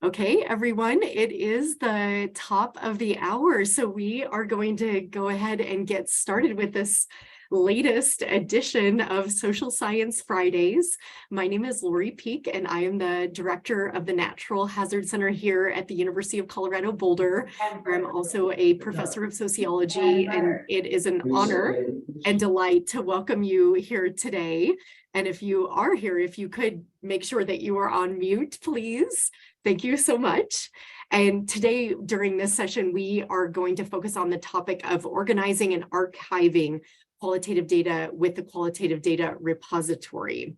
Okay, everyone, it is the top of the hour, so we are going to go ahead and get started with this latest edition of Social Science Fridays. My name is Lori Peak, and I am the director of the Natural Hazard Center here at the University of Colorado Boulder, where I'm also a professor of sociology, and it is an honor and delight to welcome you here today. And if you are here, if you could make sure that you are on mute, please. Thank you so much. And today, during this session, we are going to focus on the topic of organizing and archiving qualitative data with the Qualitative Data Repository.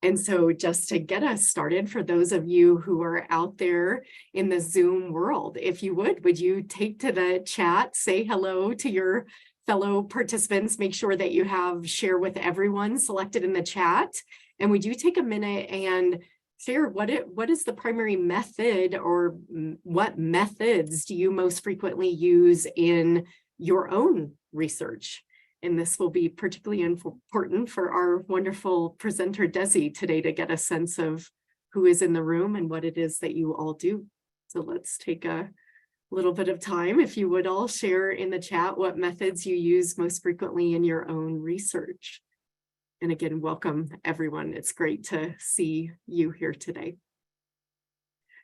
And so just to get us started, for those of you who are out there in the Zoom world, if you would you take to the chat, say hello to your fellow participants, make sure that you have share with everyone selected in the chat. And would you take a minute and share what is the primary method, or what methods do you most frequently use in your own research? And this will be particularly important for our wonderful presenter, Dessi, today, to get a sense of who is in the room and what it is that you all do. So let's take a little bit of time, if you would all share in the chat what methods you use most frequently in your own research. And again, welcome everyone. It's great to see you here today.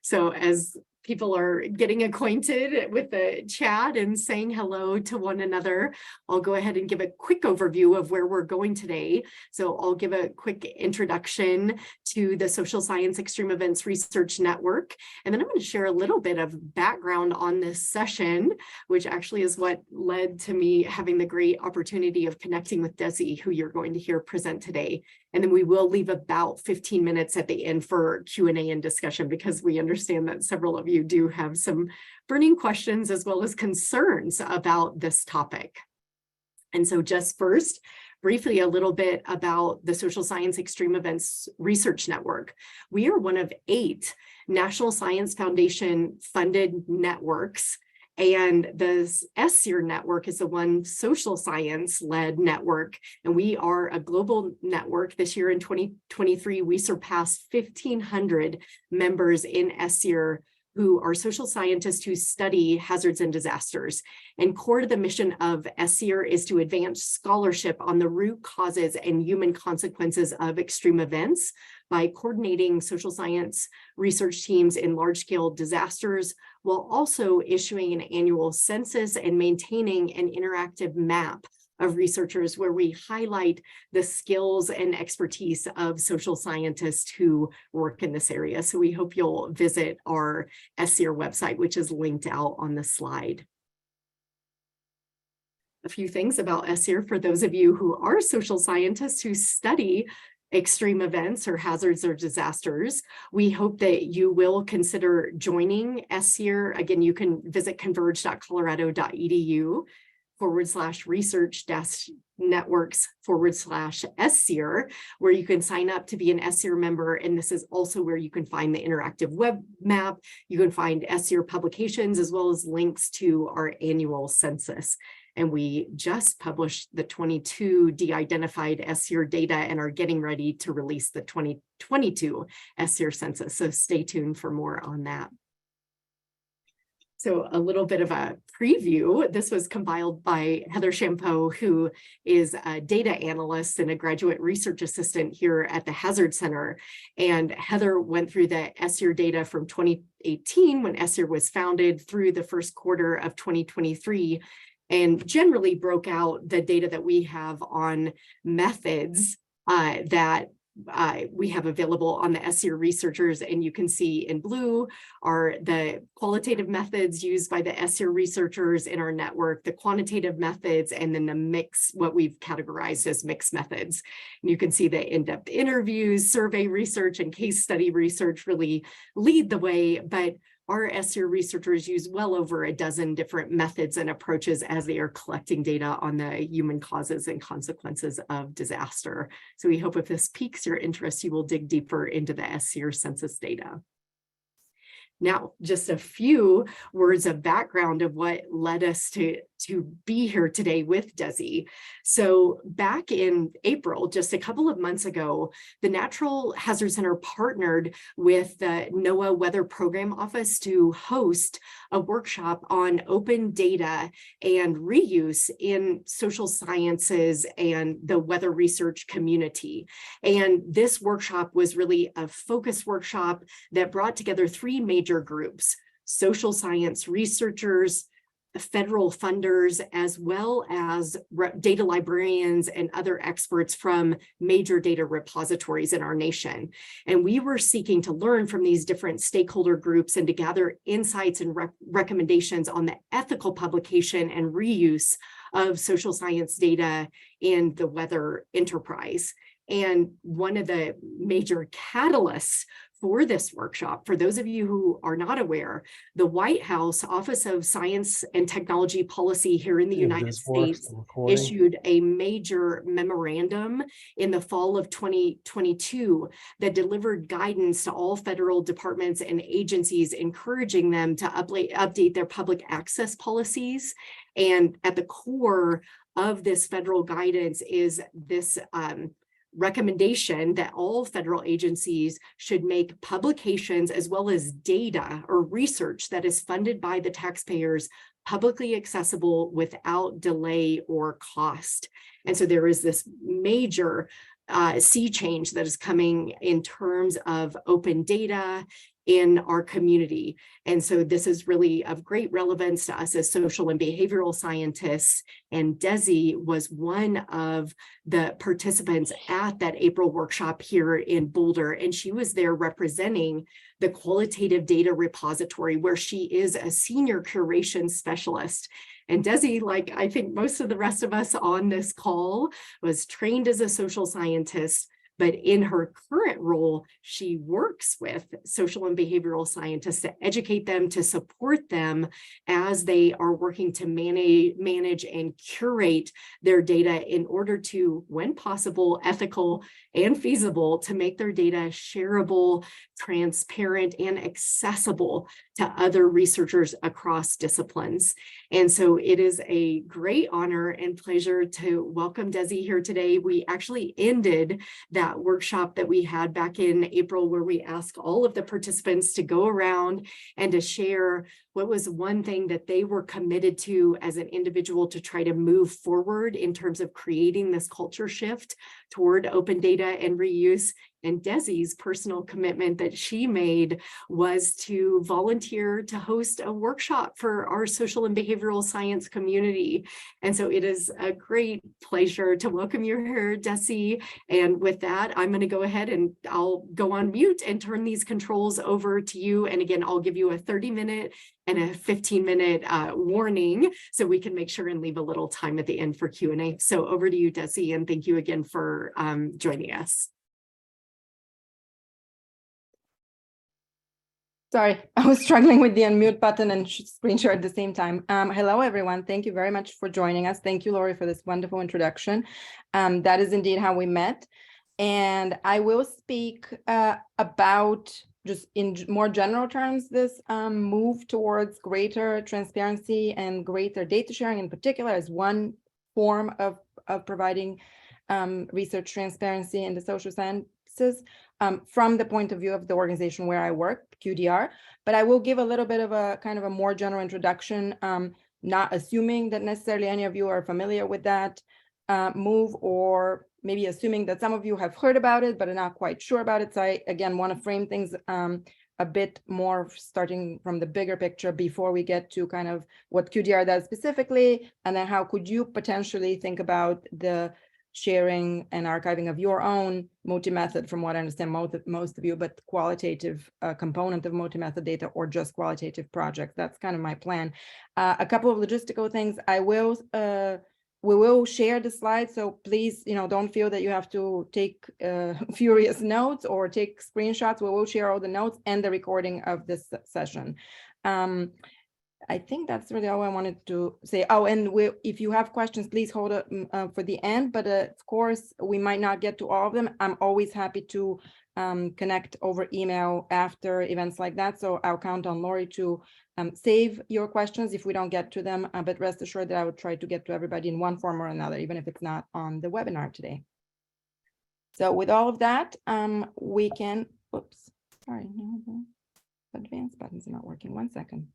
So as people are getting acquainted with the chat and saying hello to one another, I'll go ahead and give a quick overview of where we're going today. So I'll give a quick introduction to the Social Science Extreme Events Research Network. And then I'm going to share a little bit of background on this session, which actually is what led to me having the great opportunity of connecting with Dessi, who you're going to hear present today. And then we will leave about 15 minutes at the end for Q&A and discussion, because we understand that several of you do have some burning questions as well as concerns about this topic. And so just first, briefly, a little bit about the Social Science Extreme Events Research Network. We are one of 8 National Science Foundation funded networks. And the SSEER network is the one social science-led network, and we are a global network. This year in 2023, we surpassed 1,500 members in SSEER who are social scientists who study hazards and disasters. And core to the mission of SSEER is to advance scholarship on the root causes and human consequences of extreme events by coordinating social science research teams in large-scale disasters, while also issuing an annual census and maintaining an interactive map of researchers where we highlight the skills and expertise of social scientists who work in this area. So we hope you'll visit our SSEER website, which is linked out on the slide. A few things about SSEER for those of you who are social scientists who study extreme events or hazards or disasters. We hope that you will consider joining SSEER. Again, you can visit converge.colorado.edu/research-networks/SSEER, where you can sign up to be an SSEER member. And this is also where you can find the interactive web map. You can find SSEER publications as well as links to our annual census. And we just published the 22 de-identified SSEER data and are getting ready to release the 2022 SSEER census. So stay tuned for more on that. So a little bit of a preview. This was compiled by Heather Champeau, who is a data analyst and a graduate research assistant here at the Hazard Center. And Heather went through the SSEER data from 2018, when SSEER was founded, through the first quarter of 2023. And generally broke out the data that we have on methods that we have available on the SSEER researchers. And you can see in blue are the qualitative methods used by the SSEER researchers in our network, the quantitative methods, and then the mix, what we've categorized as mixed methods. And you can see the in-depth interviews, survey research, and case study research really lead the way, but our SSEER researchers use well over a dozen different methods and approaches as they are collecting data on the human causes and consequences of disaster. So we hope if this piques your interest, you will dig deeper into the SSEER census data. Now, just a few words of background of what led us to to be here today with Dessi. So back in April, just a couple of months ago, the Natural Hazard Center partnered with the NOAA Weather Program Office to host a workshop on open data and reuse in social sciences and the weather research community. And this workshop was really a focus workshop that brought together three major groups: social science researchers, federal funders, as well as data librarians and other experts from major data repositories in our nation. And we were seeking to learn from these different stakeholder groups and to gather insights and recommendations on the ethical publication and reuse of social science data in the weather enterprise. And one of the major catalysts for this workshop, for those of you who are not aware, the White House Office of Science and Technology Policy here in the United States issued a major memorandum in the fall of 2022 that delivered guidance to all federal departments and agencies, encouraging them to update their public access policies. And at the core of this federal guidance is this recommendation that all federal agencies should make publications as well as data or research that is funded by the taxpayers publicly accessible without delay or cost. And so there is this major sea change that is coming in terms of open data in our community. And so this is really of great relevance to us as social and behavioral scientists. And Dessi was one of the participants at that April workshop here in Boulder. And she was there representing the Qualitative Data Repository, where she is a senior curation specialist. And Dessi, like I think most of the rest of us on this call, was trained as a social scientist, but in her current role, she works with social and behavioral scientists to educate them, to support them as they are working to manage and curate their data in order to, when possible, ethical and feasible, to make their data shareable, transparent, and accessible to other researchers across disciplines. And so it is a great honor and pleasure to welcome Dessi here today. We actually ended that workshop that we had back in April, where we asked all of the participants to go around and to share what was one thing that they were committed to as an individual to try to move forward in terms of creating this culture shift toward open data and reuse. And Desi's personal commitment that she made was to volunteer to host a workshop for our social and behavioral science community. And so it is a great pleasure to welcome you here, Dessi. And with that, I'm going to go ahead and I'll go on mute and turn these controls over to you. And again, I'll give you a 30-minute and a 15-minute warning so we can make sure and leave a little time at the end for Q&A. So over to you, Dessi, and thank you again for joining us. Sorry, I was struggling with the unmute button and screen share at the same time. Hello, everyone. Thank you very much for joining us. Thank you, Lori, for this wonderful introduction. That is indeed how we met. And I will speak about, just in more general terms, this move towards greater transparency and greater data sharing in particular as one form of providing research transparency in the social sciences. From the point of view of the organization where I work, QDR, but I will give a little bit of a kind of a more general introduction, not assuming that necessarily any of you are familiar with that move, or maybe assuming that some of you have heard about it, but are not quite sure about it. So I, again, want to frame things a bit more starting from the bigger picture before we get to kind of what QDR does specifically, and then how could you potentially think about the sharing and archiving of your own multi-method, from what I understand most of you, but qualitative component of multi-method data, or just qualitative projects. That's kind of my plan. A couple of logistical things. We will share the slides, so please, don't feel that you have to take furious notes or take screenshots. We will share all the notes and the recording of this session. I think that's really all I wanted to say. Oh, and if you have questions, please hold it for the end. But of course, we might not get to all of them. I'm always happy to connect over email after events like that. So I'll count on Lori to save your questions if we don't get to them, but rest assured that I would try to get to everybody in one form or another, even if it's not on the webinar today. So with all of that, we can, oops, sorry, no, the advanced button's not working. 1 second.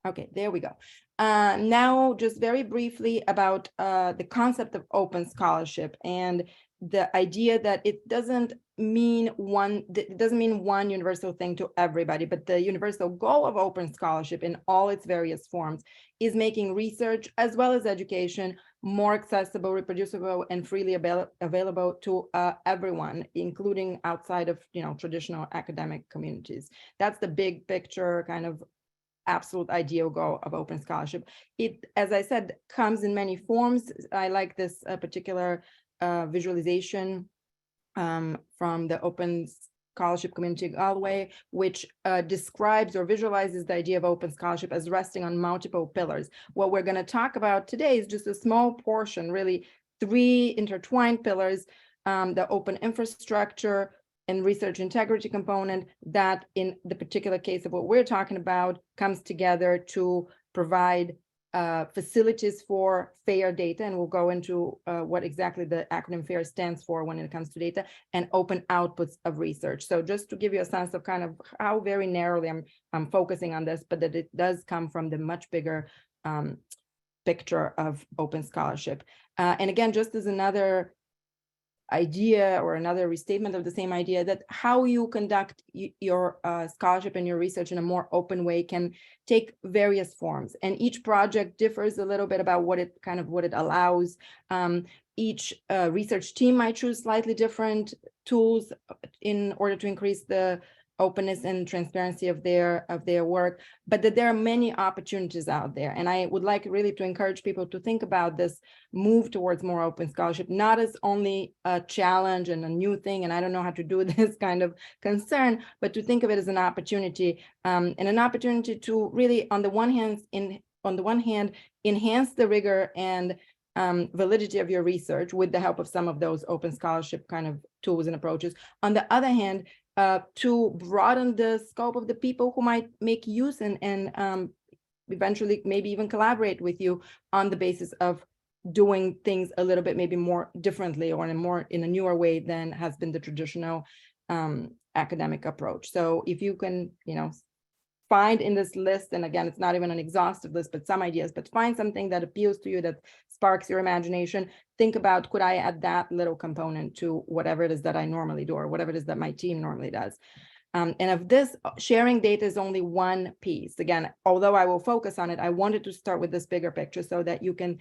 Okay, there we go. Now, just very briefly about the concept of open scholarship and the idea that it doesn't mean one universal thing to everybody, but the universal goal of open scholarship in all its various forms is making research as well as education more accessible, reproducible, and freely available to everyone, including outside of traditional academic communities. That's the big picture kind of absolute ideal goal of open scholarship. It, as I said, comes in many forms. I like this particular visualization from the Open Scholarship Community Galway, which describes or visualizes the idea of open scholarship as resting on multiple pillars. What we're going to talk about today is just a small portion, really 3 intertwined pillars, the open infrastructure and research integrity component that in the particular case of what we're talking about comes together to provide facilities for fair data, and we'll go into what exactly the acronym FAIR stands for when it comes to data, and open outputs of research. So just to give you a sense of kind of how very narrowly I'm focusing on this, but that it does come from the much bigger picture of open scholarship. And again, just as another idea or another restatement of the same idea, that how you conduct your scholarship and your research in a more open way can take various forms, and each project differs a little bit about what it allows. Each research team might choose slightly different tools in order to increase the openness and transparency of their work, but that there are many opportunities out there. And I would like really to encourage people to think about this move towards more open scholarship, not as only a challenge and a new thing, and I don't know how to do this kind of concern, but to think of it as an opportunity, and an opportunity to really, on the one hand, enhance the rigor and validity of your research with the help of some of those open scholarship kind of tools and approaches. On the other hand, to broaden the scope of the people who might make use and eventually maybe even collaborate with you on the basis of doing things a little bit maybe more differently or in a newer way than has been the traditional academic approach. So if you can, find in this list, and again, it's not even an exhaustive list, but some ideas, but find something that appeals to you, that sparks your imagination. Think about, could I add that little component to whatever it is that I normally do, or whatever it is that my team normally does? And of this, sharing data is only one piece. Again, although I will focus on it, I wanted to start with this bigger picture so that you can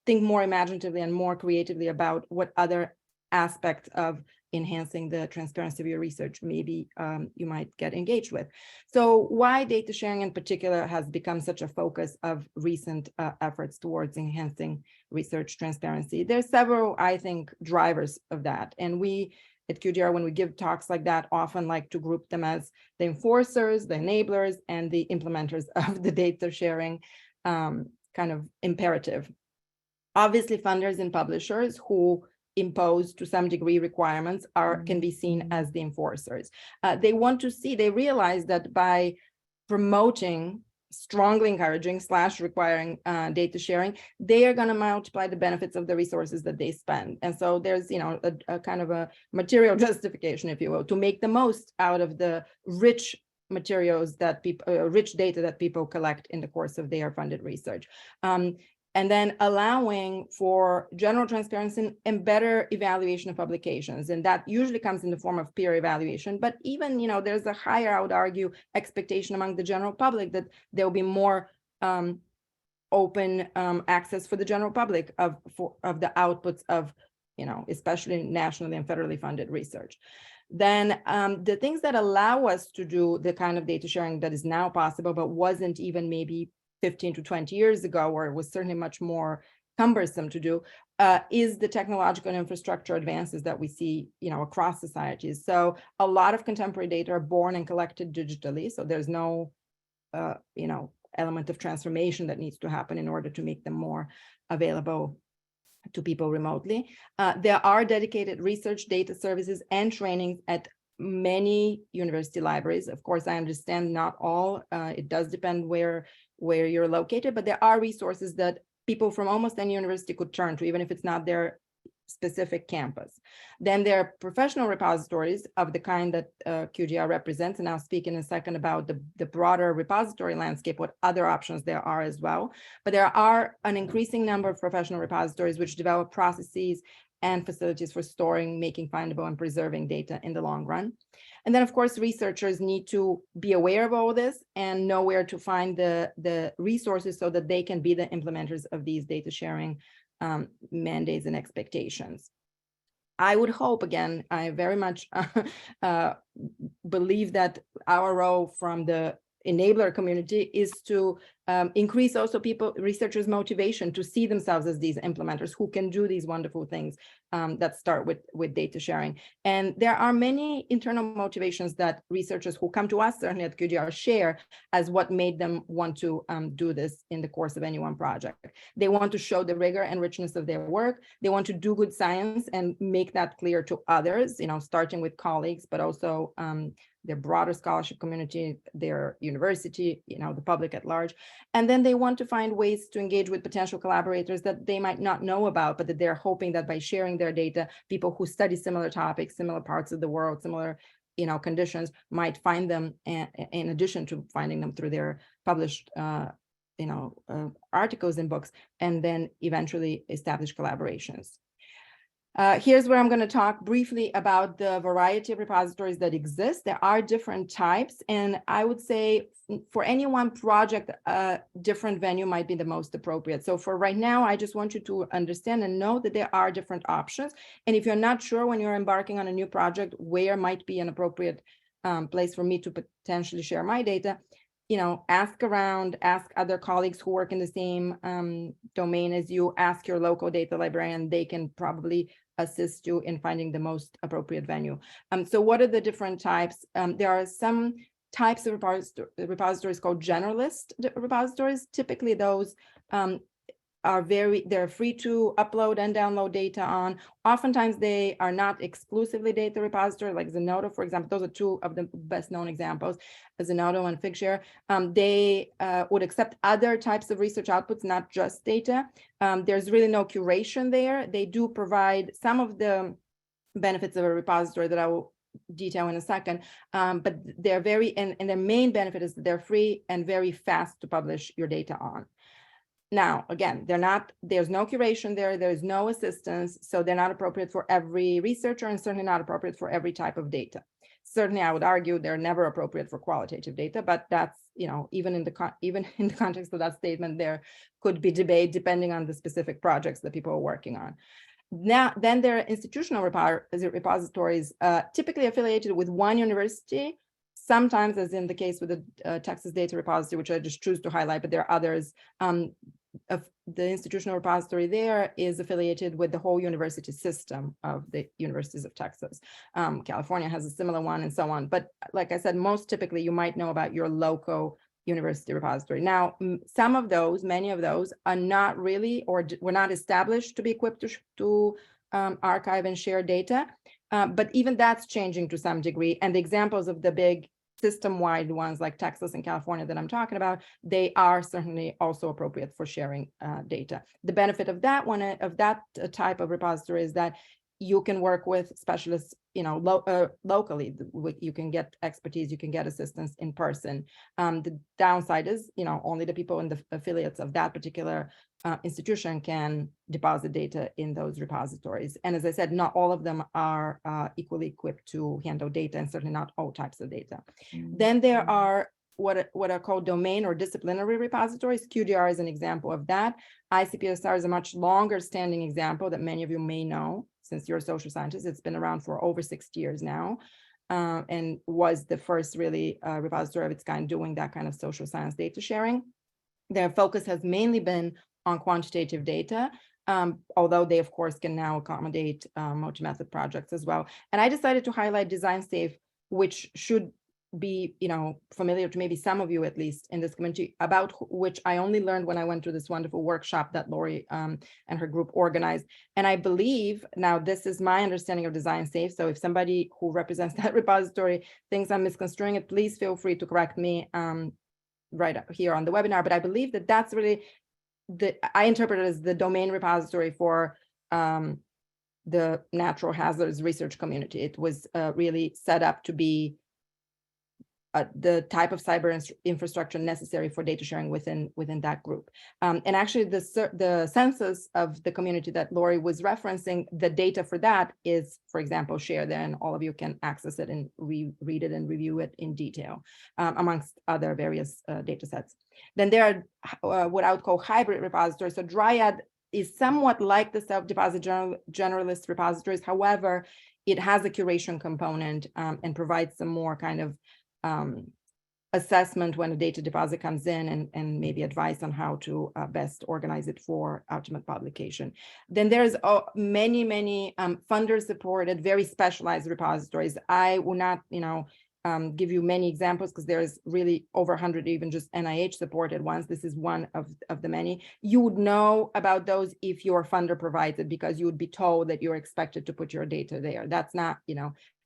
think more imaginatively and more creatively about what other aspects of enhancing the transparency of your research maybe you might get engaged with. So why data sharing in particular has become such a focus of recent efforts towards enhancing research transparency? There's several, I think, drivers of that. And we at QDR, when we give talks like that, often like to group them as the enforcers, the enablers, and the implementers of the data sharing kind of imperative. Obviously, funders and publishers who impose to some degree requirements can be seen as the enforcers. They realize that by promoting, strongly encouraging / requiring data sharing, they are going to multiply the benefits of the resources that they spend. And so there's a kind of a material justification, if you will, to make the most out of the rich materials that rich data that people collect in the course of their funded research. And then allowing for general transparency and better evaluation of publications. And that usually comes in the form of peer evaluation. But even, there's a higher, I would argue, expectation among the general public that there will be more open access for the general public of the outputs of, especially nationally and federally funded research. Then the things that allow us to do the kind of data sharing that is now possible, but wasn't even maybe 15 to 20 years ago, or it was certainly much more cumbersome to do, is the technological and infrastructure advances that we see, across societies. So a lot of contemporary data are born and collected digitally. So there's no, element of transformation that needs to happen in order to make them more available to people remotely. There are dedicated research data services and trainings at many university libraries. Of course, I understand not all. It does depend where you're located, but there are resources that people from almost any university could turn to, even if it's not their specific campus. Then there are professional repositories of the kind that QGR represents, and I'll speak in a second about the broader repository landscape, what other options there are as well. But there are an increasing number of professional repositories which develop processes and facilities for storing, making findable, and preserving data in the long run. And then, of course, researchers need to be aware of all this and know where to find the resources so that they can be the implementers of these data sharing mandates and expectations. I would hope, again, I very much believe that our role from the enabler community is to increase also researchers' motivation to see themselves as these implementers who can do these wonderful things that start with data sharing. And there are many internal motivations that researchers who come to us, certainly at QGR, share as what made them want to do this in the course of any one project. They want to show the rigor and richness of their work. They want to do good science and make that clear to others, starting with colleagues, but also their broader scholarship community, their university, the public at large. And then they want to find ways to engage with potential collaborators that they might not know about, but that they're hoping that by sharing their data, people who study similar topics, similar parts of the world, similar conditions might find them, in addition to finding them through their published articles and books, and then eventually establish collaborations. Here's where I'm going to talk briefly about the variety of repositories that exist. There are different types, and I would say for any one project, a different venue might be the most appropriate. So for right now, I just want you to understand and know that there are different options. And if you're not sure when you're embarking on a new project, where might be an appropriate place for me to potentially share my data, ask around, ask other colleagues who work in the same domain as you, ask your local data librarian. They can probably assist you in finding the most appropriate venue. So what are the different types? There are some types of repositories called generalist repositories. Typically those they're free to upload and download data on. Oftentimes they are not exclusively data repository, like Zenodo, for example. Those are two of the best known examples, Zenodo and Figshare. They would accept other types of research outputs, not just data. There's really no curation there. They do provide some of the benefits of a repository that I will detail in a second, but they're and their main benefit is that they're free and very fast to publish your data on. Now, again, there's no curation there, there's no assistance, so they're not appropriate for every researcher and certainly not appropriate for every type of data. Certainly, I would argue they're never appropriate for qualitative data, but that's, even in the context of that statement, there could be debate depending on the specific projects that people are working on. Now, then there are institutional repositories, typically affiliated with one university, sometimes, as in the case with the Texas Data Repository, which I just choose to highlight, but there are others. The institutional repository there is affiliated with the whole university system of the universities of Texas. California has a similar one and so on. But like I said, most typically you might know about your local university repository. Now, many of those are not really, or were not established to be equipped to archive and share data. But even that's changing to some degree. And the examples of the big system-wide ones like Texas and California that I'm talking about, they are certainly also appropriate for sharing data. The benefit of that one, of that type of repository, is that you can work with specialists, locally. You can get expertise, you can get assistance in person. The downside is, only the people in the affiliates of that particular institution can deposit data in those repositories. And as I said, not all of them are equally equipped to handle data, and certainly not all types of data. Then there are what are called domain or disciplinary repositories. QGR is an example of that. ICPSR is a much longer standing example that many of you may know. Since you're a social scientist, it's been around for over 60 years now, and was the first really repository of its kind doing that kind of social science data sharing. Their focus has mainly been on quantitative data, although they, of course, can now accommodate multi-method projects as well. And I decided to highlight Design Safe, which should be, familiar to maybe some of you, at least in this community, about which I only learned when I went to this wonderful workshop that Lori and her group organized. And I believe, now this is my understanding of Design Safe, so if somebody who represents that repository thinks I'm misconstruing it, please feel free to correct me right here on the webinar. But I believe that that's really, I interpret it as the domain repository for the natural hazards research community. It was really set up to be the type of cyber infrastructure necessary for data sharing within that group. And actually the census of the community that Lori was referencing, the data for that is, for example, shared there, and all of you can access it and read it and review it in detail, amongst other various data sets. Then there are what I would call hybrid repositories. So Dryad is somewhat like the self-deposit generalist repositories. However, it has a curation component and provides some more kind of assessment when a data deposit comes in, and maybe advice on how to best organize it for ultimate publication. Then there's many funder supported, very specialized repositories. I will not, give you many examples because there's really over 100 even just NIH supported ones. This is one of the many. You would know about those if your funder provides it, because you would be told that you're expected to put your data there. That's not,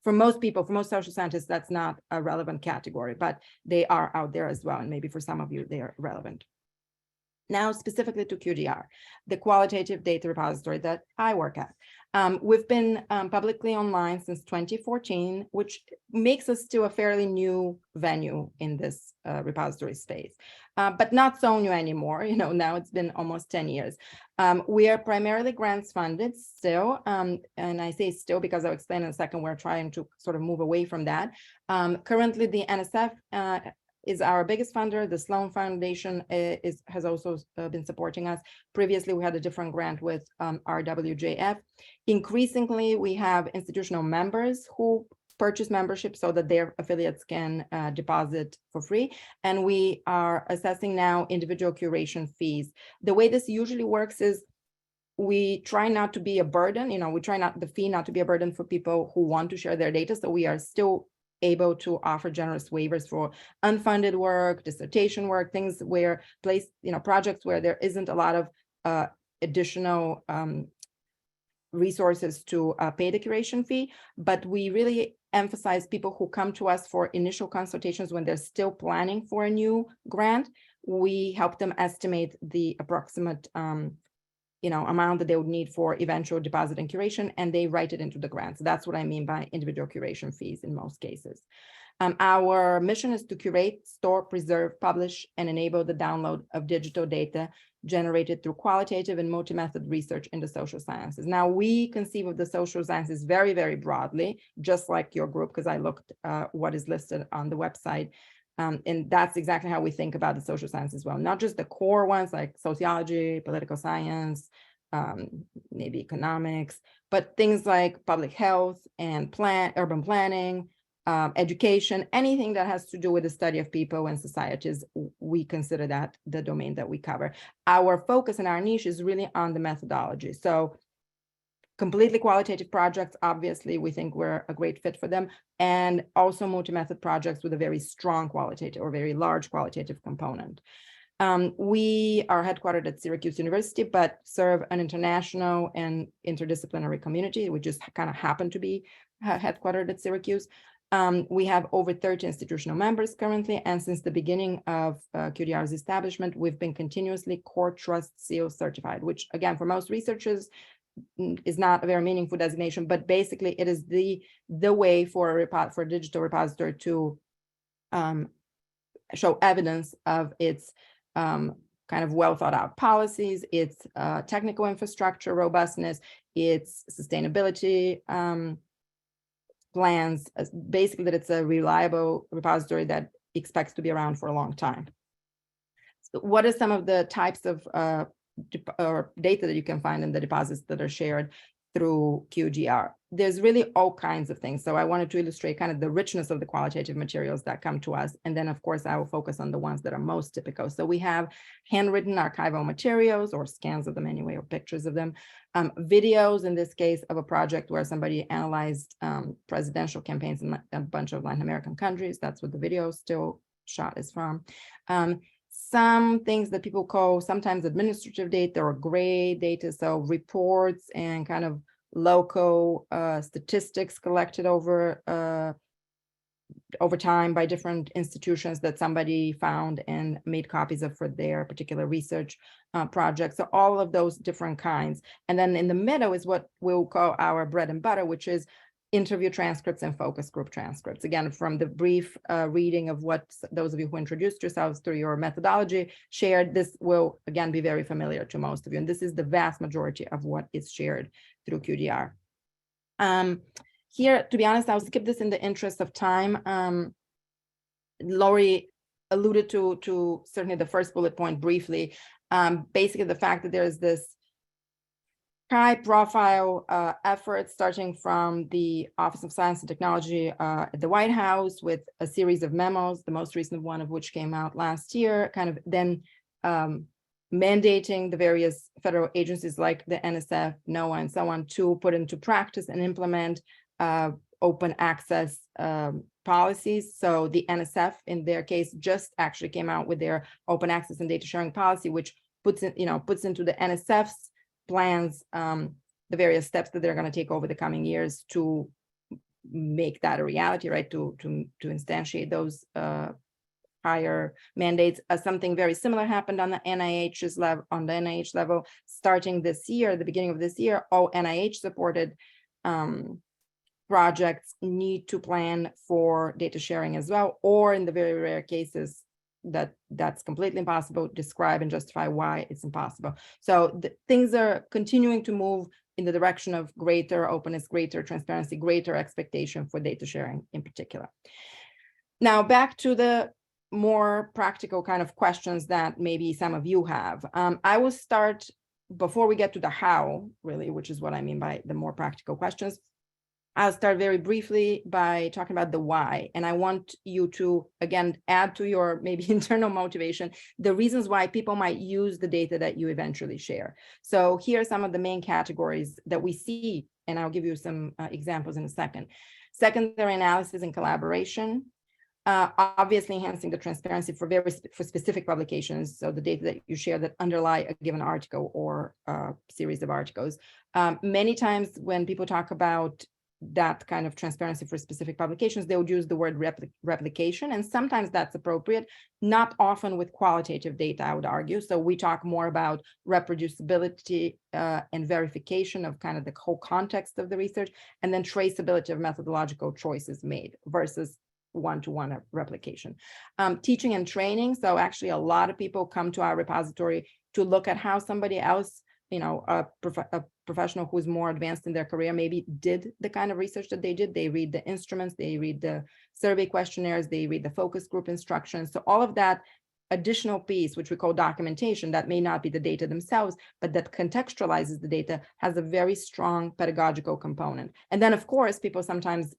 for most people, for most social scientists, that's not a relevant category, but they are out there as well. And maybe for some of you, they are relevant. Now, specifically to QDR, the Qualitative Data Repository that I work at. We've been publicly online since 2014, which makes us still a fairly new venue in this repository space, but not so new anymore. Now it's been almost 10 years. We are primarily grants funded still, and I say still because I'll explain in a second. We're trying to sort of move away from that. Currently, the NSF is our biggest funder. The Sloan Foundation has also been supporting us. Previously, we had a different grant with RWJF. Increasingly, we have institutional members who purchase membership so that their affiliates can deposit for free. And we are assessing now individual curation fees. The way this usually works is we try not to be a burden. We try the fee not to be a burden for people who want to share their data. So we are still able to offer generous waivers for unfunded work, dissertation work, things where projects where there isn't a lot of additional resources to pay the curation fee. But we really emphasize people who come to us for initial consultations when they're still planning for a new grant. We help them estimate the approximate amount that they would need for eventual deposit and curation, and they write it into the grant. So that's what I mean by individual curation fees in most cases. Our mission is to curate, store, preserve, publish, and enable the download of digital data generated through qualitative and multi-method research in the social sciences. Now, we conceive of the social sciences very, very broadly, just like your group, because I looked what is listed on the website. And that's exactly how we think about the social science as well. Not just the core ones like sociology, political science, maybe economics, but things like public health and urban planning, education, anything that has to do with the study of people and societies. We consider that the domain that we cover. Our focus and our niche is really on the methodology. So completely qualitative projects, obviously, we think we're a great fit for them, and also multi-method projects with a very strong qualitative or very large qualitative component. We are headquartered at Syracuse University, but serve an international and interdisciplinary community. We just kind of happen to be headquartered at Syracuse. We have over 30 institutional members currently, and since the beginning of QDR's establishment, we've been continuously Core Trust Seal certified, which again, for most researchers, is not a very meaningful designation, but basically it is the way for a digital repository to show evidence of its kind of well thought out policies, its technical infrastructure robustness, its sustainability plans, basically that it's a reliable repository that expects to be around for a long time. So what are some of the types of or data that you can find in the deposits that are shared? through QGR. There's really all kinds of things. So I wanted to illustrate kind of the richness of the qualitative materials that come to us. And then, of course, I will focus on the ones that are most typical. So we have handwritten archival materials, or scans of them anyway, or pictures of them. Videos, in this case, of a project where somebody analyzed presidential campaigns in a bunch of Latin American countries. That's what the video still shot is from. Some things that people call sometimes administrative data or gray data, so reports and kind of local statistics collected over time by different institutions that somebody found and made copies of for their particular research project. So all of those different kinds. And then in the middle is what we'll call our bread and butter, which is interview transcripts and focus group transcripts. Again, from the brief reading of what those of you who introduced yourselves through your methodology shared, this will again be very familiar to most of you. And this is the vast majority of what is shared through QDR. Here, to be honest, I'll skip this in the interest of time. Laurie alluded to certainly the first bullet point briefly. Basically, the fact that there's this high profile effort starting from the Office of Science and Technology at the White House with a series of memos, the most recent one of which came out last year, kind of then mandating the various federal agencies like the NSF, NOAA, and so on to put into practice and implement open access policies. So the NSF, in their case, just actually came out with their open access and data sharing policy, which puts into the NSF's plans the various steps that they're going to take over the coming years to make that a reality, right? To instantiate those higher mandates. Something very similar happened on the NIH's level. On the NIH level, starting this year, the beginning of this year, all NIH supported projects need to plan for data sharing as well, or in the very rare cases that's completely impossible, describe and justify why it's impossible. So things are continuing to move in the direction of greater openness, greater transparency, greater expectation for data sharing in particular. Now back to the more practical kind of questions that maybe some of you have. I will start, before we get to the how, really, which is what I mean by the more practical questions. I'll start very briefly by talking about the why. And I want you to, again, add to your maybe internal motivation, the reasons why people might use the data that you eventually share. So here are some of the main categories that we see, and I'll give you some examples in a second. Secondary analysis and collaboration. Obviously enhancing the transparency for specific publications. So the data that you share that underlie a given article or a series of articles. Many times when people talk about that kind of transparency for specific publications, they would use the word replication, and sometimes that's appropriate, not often with qualitative data, I would argue. So we talk more about reproducibility and verification of kind of the whole context of the research, and then traceability of methodological choices made versus one-to-one replication. Teaching and training. So actually a lot of people come to our repository to look at how somebody else, a professional who's more advanced in their career maybe did the kind of research that they did. They read the instruments, they read the survey questionnaires, they read the focus group instructions. So all of that additional piece, which we call documentation, that may not be the data themselves, but that contextualizes the data, has a very strong pedagogical component. And then, of course, people sometimes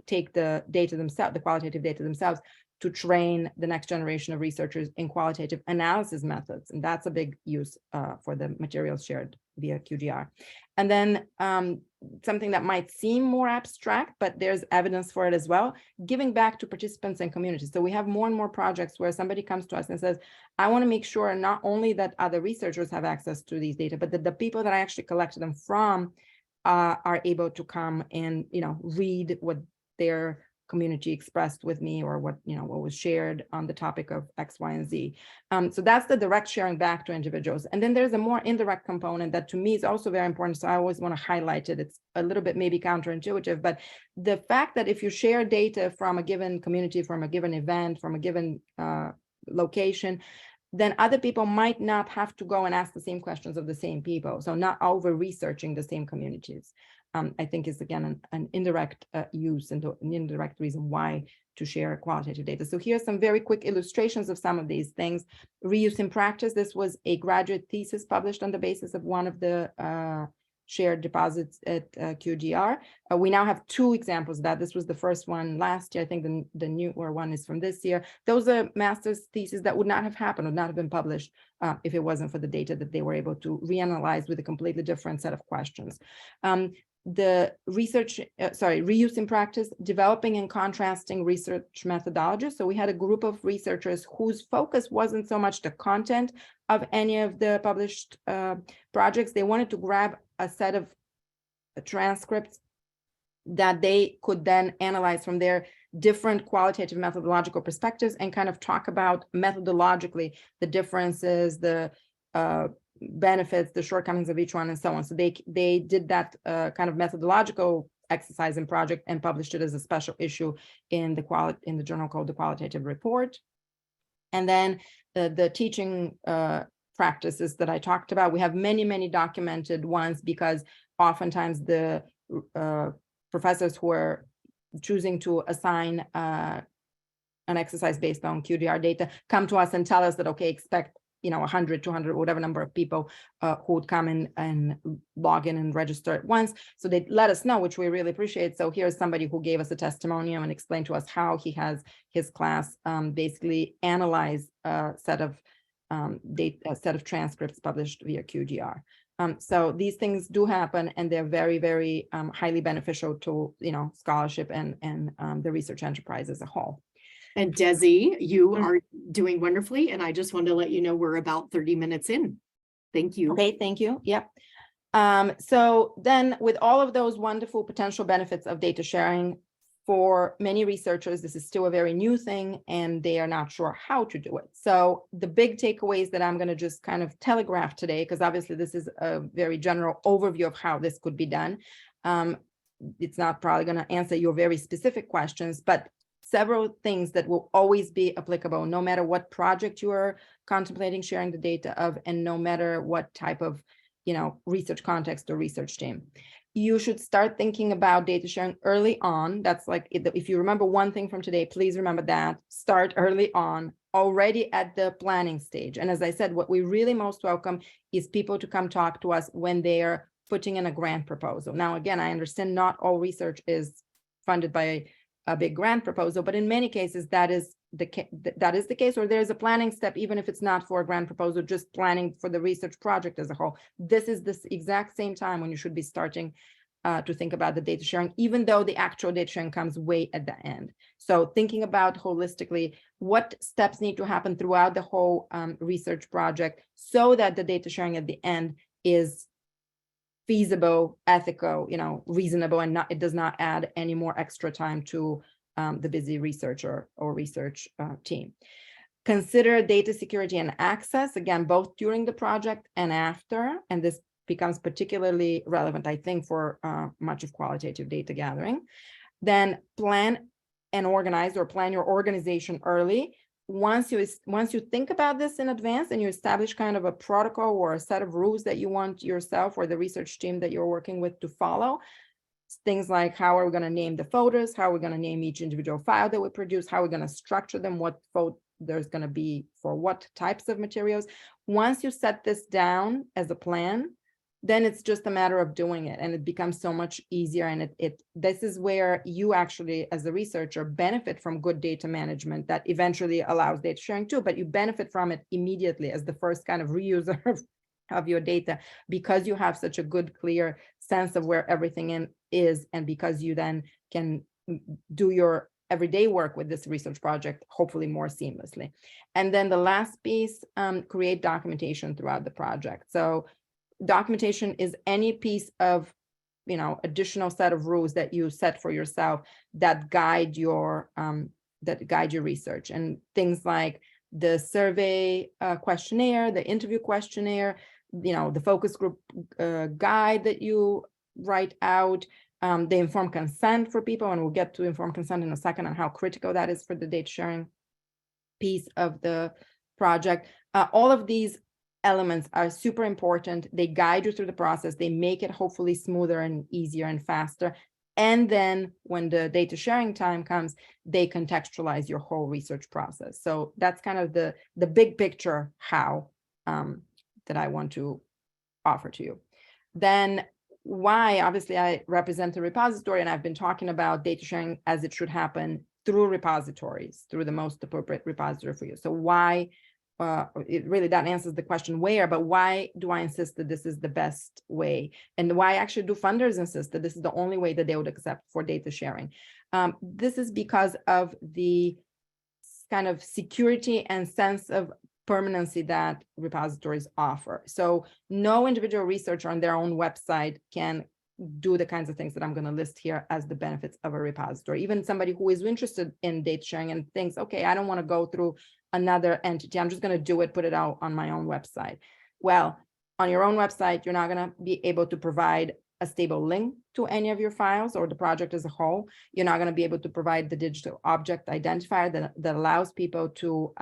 take the data themselves, the qualitative data themselves, to train the next generation of researchers in qualitative analysis methods. And that's a big use for the materials shared via QGR. And then something that might seem more abstract, but there's evidence for it as well, giving back to participants and communities. So we have more and more projects where somebody comes to us and says, I want to make sure not only that other researchers have access to these data, but that the people that I actually collected them from are able to come and read what their community expressed with me, or what was shared on the topic of X, Y, and Z. So that's the direct sharing back to individuals. And then there's a more indirect component that to me is also very important. So I always want to highlight it. It's a little bit maybe counterintuitive, but the fact that if you share data from a given community, from a given event, from a given location, then other people might not have to go and ask the same questions of the same people. So not over researching the same communities. I think is again an indirect use and an indirect reason why to share qualitative data. So here's some very quick illustrations of some of these things. Reuse in practice. This was a graduate thesis published on the basis of one of the shared deposits at QGR. We now have 2 examples of that. This was the first one last year. I think the newer one is from this year. Those are master's theses that would not have happened, would not have been published if it wasn't for the data that they were able to reanalyze with a completely different set of questions. The research, reuse in practice, developing and contrasting research methodologies. So we had a group of researchers whose focus wasn't so much the content of any of the published projects. They wanted to grab a set of transcripts that they could then analyze from their different qualitative methodological perspectives and kind of talk about methodologically the differences, the benefits, the shortcomings of each one, and so on. So they did that kind of methodological exercise and project and published it as a special issue in the journal called the Qualitative Report. And then the teaching practices that I talked about, we have many documented ones, because oftentimes the professors who are choosing to assign an exercise based on QDR data come to us and tell us that, okay, expect 100, 200, whatever number of people who would come in and log in and register at once. So they let us know, which we really appreciate. So here's somebody who gave us a testimonial and explained to us how he has his class basically analyze a set of transcripts published via QGR. So these things do happen, and they're very highly beneficial to scholarship and the research enterprise as a whole. And Dessi, you are doing wonderfully. And I just wanted to let you know we're about 30 minutes in. Thank you. Okay, thank you. Yep. So then with all of those wonderful potential benefits of data sharing, for many researchers, this is still a very new thing and they are not sure how to do it. So the big takeaways that I'm going to just kind of telegraph today, because obviously this is a very general overview of how this could be done. It's not probably going to answer your very specific questions, but several things that will always be applicable, no matter what project you are contemplating sharing the data of, and no matter what type of, research context or research team. You should start thinking about data sharing early on. That's like, if you remember one thing from today, please remember that. Start early on, already at the planning stage. And as I said, what we really most welcome is people to come talk to us when they are putting in a grant proposal. Now, again, I understand not all research is funded by a big grant proposal, but in many cases that is the case, or there's a planning step, even if it's not for a grant proposal, just planning for the research project as a whole. This is this exact same time when you should be starting to think about the data sharing, even though the actual data sharing comes way at the end. So thinking about holistically what steps need to happen throughout the whole research project so that the data sharing at the end is feasible, ethical, reasonable, and it does not add any more extra time to the busy researcher or research team. Consider data security and access, again, both during the project and after, and this becomes particularly relevant, I think, for much of qualitative data gathering. Then plan and organize, or plan your organization early. Once you think about this in advance and you establish kind of a protocol or a set of rules that you want yourself or the research team that you're working with to follow, things like how are we going to name the folders, how are we going to name each individual file that we produce, how are we going to structure them, what there's going to be for what types of materials. Once you set this down as a plan, then it's just a matter of doing it, and it becomes so much easier. And this is where you actually, as a researcher, benefit from good data management that eventually allows data sharing too, but you benefit from it immediately as the first kind of reuser of your data, because you have such a good, clear sense of where everything is, and because you then can do your everyday work with this research project, hopefully more seamlessly. And then the last piece, create documentation throughout the project. So documentation is any piece of, additional set of rules that you set for yourself that guide your research, and things like the survey questionnaire, the interview questionnaire, the focus group guide that you write out, the informed consent for people, and we'll get to informed consent in a second on how critical that is for the data sharing piece of the project. All of these elements are super important. They guide you through the process. They make it hopefully smoother and easier and faster. And then when the data sharing time comes, they contextualize your whole research process. So that's kind of the big picture how that I want to offer to you. Then why, obviously, I represent a repository, and I've been talking about data sharing as it should happen through repositories, through the most appropriate repository for you. So why, that answers the question where, but why do I insist that this is the best way? And why actually do funders insist that this is the only way that they would accept for data sharing? This is because of the kind of security and sense of permanency that repositories offer. So no individual researcher on their own website can do the kinds of things that I'm going to list here as the benefits of a repository. Even somebody who is interested in data sharing and thinks, okay, I don't want to go through another entity, I'm just going to do it, put it out on my own website. Well, on your own website, you're not going to be able to provide a stable link to any of your files or the project as a whole. You're not going to be able to provide the digital object identifier that allows people to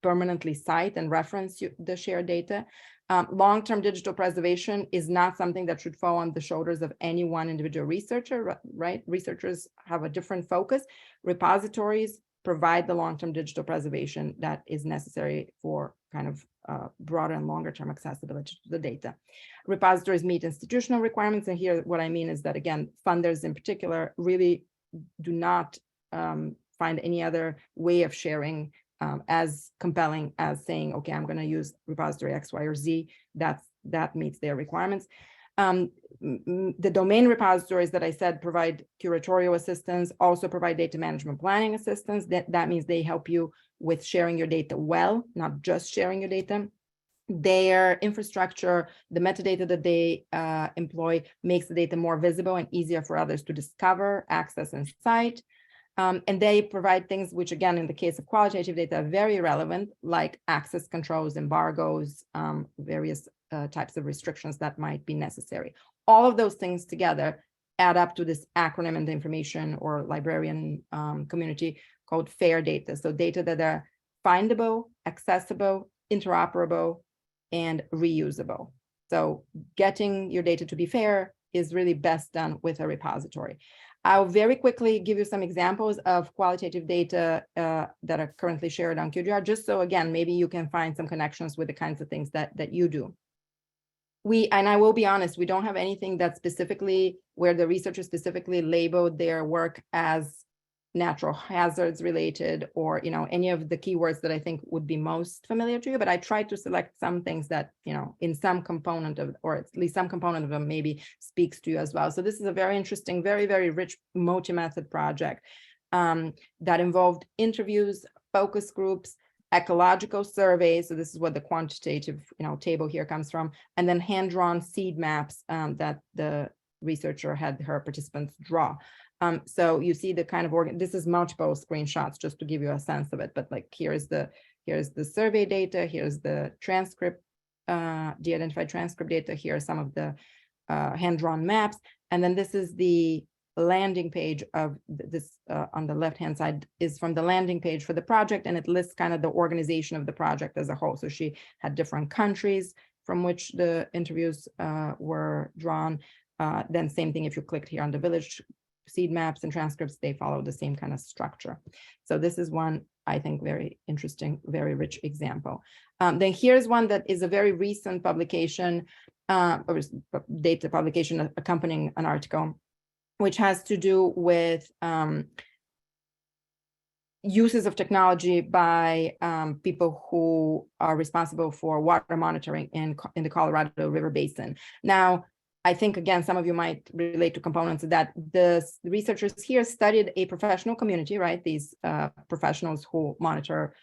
permanently cite and reference the shared data. Long-term digital preservation is not something that should fall on the shoulders of any one individual researcher, right? Researchers have a different focus. Repositories provide the long-term digital preservation that is necessary for kind of broader and longer-term accessibility to the data. Repositories meet institutional requirements, and here what I mean is that, again, funders in particular really do not find any other way of sharing as compelling as saying, okay, I'm going to use repository X, Y, or Z. That meets their requirements. The domain repositories that I said provide curatorial assistance, also provide data management planning assistance. That means they help you with sharing your data well, not just sharing your data. Their infrastructure, the metadata that they employ makes the data more visible and easier for others to discover, access, and cite. And they provide things which, again, in the case of qualitative data, are very relevant, like access controls, embargoes, various types of restrictions that might be necessary. All of those things together add up to this acronym in the information or librarian community called FAIR data. So data that are findable, accessible, interoperable, and reusable. So getting your data to be fair is really best done with a repository. I'll very quickly give you some examples of qualitative data that are currently shared on QDR, just so, again, maybe you can find some connections with the kinds of things that you do. And I will be honest, we don't have anything that specifically, where the researchers specifically labeled their work as natural hazards related, or any of the keywords that I think would be most familiar to you, but I tried to select some things that in some component of, or at least some component of them, maybe speaks to you as well. So this is a very interesting, very, very rich multi-method project that involved interviews, focus groups, ecological surveys. So this is what the quantitative table here comes from, and then hand-drawn seed maps that the researcher had her participants draw. So you see the kind of this is multiple screenshots just to give you a sense of it, but like here's the survey data, here's the transcript, de-identified transcript data, here are some of the hand-drawn maps, and then this is the landing page of this on the left-hand side is from the landing page for the project, and it lists kind of the organization of the project as a whole. So she had different countries from which the interviews were drawn. Then same thing if you clicked here on the village seed maps and transcripts, they follow the same kind of structure. So this is one, I think, very interesting, very rich example. Then here's one that is a very recent publication, or data publication accompanying an article, which has to do with uses of technology by people who are responsible for water monitoring in the Colorado River Basin. Now, I think, again, some of you might relate to components of that. The researchers here studied a professional community, right? These professionals who monitor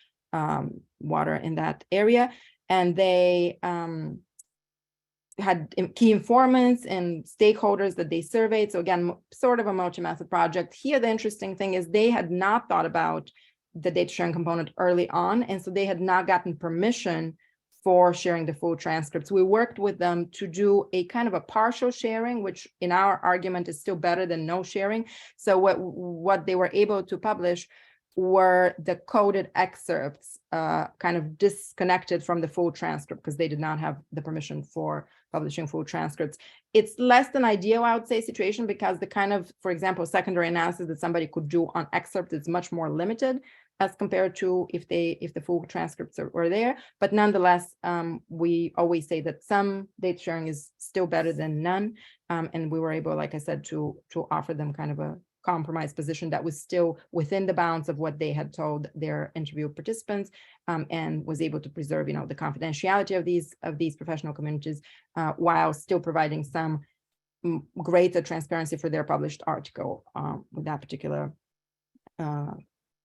water in that area. And they had key informants and stakeholders that they surveyed. So again, sort of a multi-method project. Here, the interesting thing is they had not thought about the data sharing component early on. And so they had not gotten permission for sharing the full transcripts. We worked with them to do a kind of a partial sharing, which in our argument is still better than no sharing. So what they were able to publish were the coded excerpts, kind of disconnected from the full transcript because they did not have the permission for publishing full transcripts. It's less than ideal, I would say, situation because the kind of, for example, secondary analysis that somebody could do on excerpts is much more limited. as compared to if the full transcripts were there. But nonetheless, we always say that some data sharing is still better than none. And we were able, like I said, to offer them kind of a compromise position that was still within the bounds of what they had told their interview participants, and was able to preserve, the confidentiality of these professional communities, while still providing some greater transparency for their published article with that particular